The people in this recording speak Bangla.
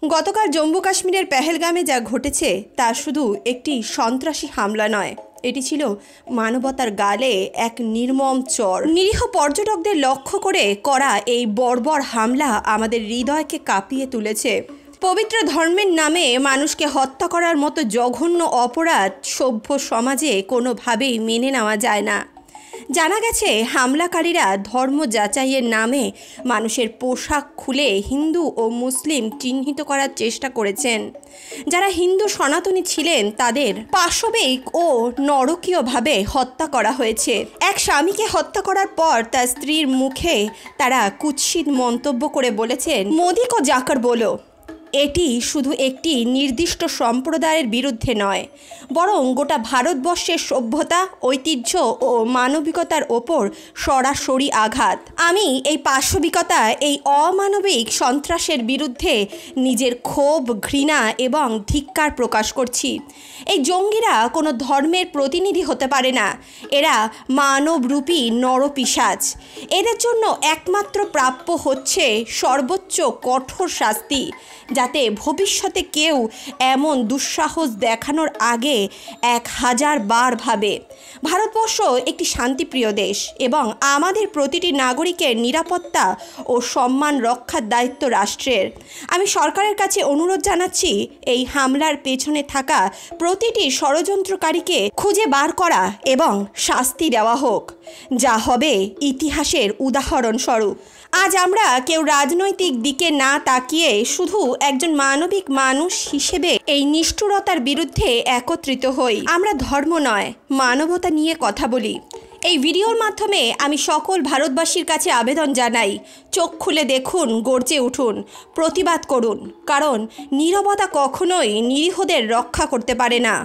গতকাল জম্মু কাশ্মীরের পেহেলগামে যা ঘটেছে তা শুধু একটি সন্ত্রাসী হামলা নয়, এটি ছিল মানবতার গালে এক নির্মম চর। নিরীহ পর্যটকদের লক্ষ্য করে করা এই বর্বর হামলা আমাদের হৃদয়কে কাঁপিয়ে তুলেছে। পবিত্র ধর্মের নামে মানুষকে হত্যা করার মতো জঘন্য অপরাধ সভ্য সমাজে কোনোভাবেই মেনে নেওয়া যায় না। জানা গেছে হামলাকারীরা ধর্ম যাচাইয়ের নামে মানুষের পোশাক খুলে হিন্দু ও মুসলিম চিহ্নিত করার চেষ্টা করেছেন। যারা হিন্দু সনাতনী ছিলেন তাদের পাশবিক ও নরকীয়ভাবে হত্যা করা হয়েছে। এক স্বামীকে হত্যা করার পর তার স্ত্রীর মুখে তারা কুৎসিত মন্তব্য করে বলেছেন, মোদি কো জাকর বলো। এটি শুধু একটি নির্দিষ্ট সম্প্রদায়ের বিরুদ্ধে নয়, বরং গোটা ভারতবর্ষের সভ্যতা, ঐতিহ্য ও মানবিকতার ওপর সরাসরি আঘাত। আমি এই পাশবিকতা, এই অমানবিক সন্ত্রাসের বিরুদ্ধে নিজের ক্ষোভ, ঘৃণা এবং ধিক্কার প্রকাশ করছি। এই জঙ্গিরা কোনো ধর্মের প্রতিনিধি হতে পারে না। এরা মানবরূপী নরপিশাচ। এদের জন্য একমাত্র প্রাপ্য হচ্ছে সর্বোচ্চ কঠোর শাস্তি, যাতে ভবিষ্যতে কেউ এমন দুঃসাহস দেখানোর আগে 1000 বার ভাবে। ভারতবর্ষ একটি শান্তিপ্রিয় দেশ এবং আমাদের প্রতিটি নাগরিকের নিরাপত্তা ও সম্মান রক্ষার দায়িত্ব রাষ্ট্রের। আমি সরকারের কাছে অনুরোধ জানাচ্ছি, এই হামলার পেছনে থাকা প্রতিটি ষড়যন্ত্রকারীকে খুঁজে বার করা এবং শাস্তি দেওয়া হোক, যা হবে ইতিহাসের উদাহরণস্বরূপ। আজ আমরা কেউ রাজনৈতিক দিকে না তাকিয়ে শুধু একজন মানবিক মানুষ হিসেবে এই নিষ্ঠুরতার বিরুদ্ধে একত্রিত হই। আমরা ধর্ম নয়, মানবতা নিয়ে কথা বলি। এই ভিডিওর মাধ্যমে আমি সকল ভারতবাসীর কাছে আবেদন জানাই, চোখ খুলে দেখুন, গর্জে উঠুন, প্রতিবাদ করুন, কারণ নীরবতা কখনোই নিরীহদের রক্ষা করতে পারে না।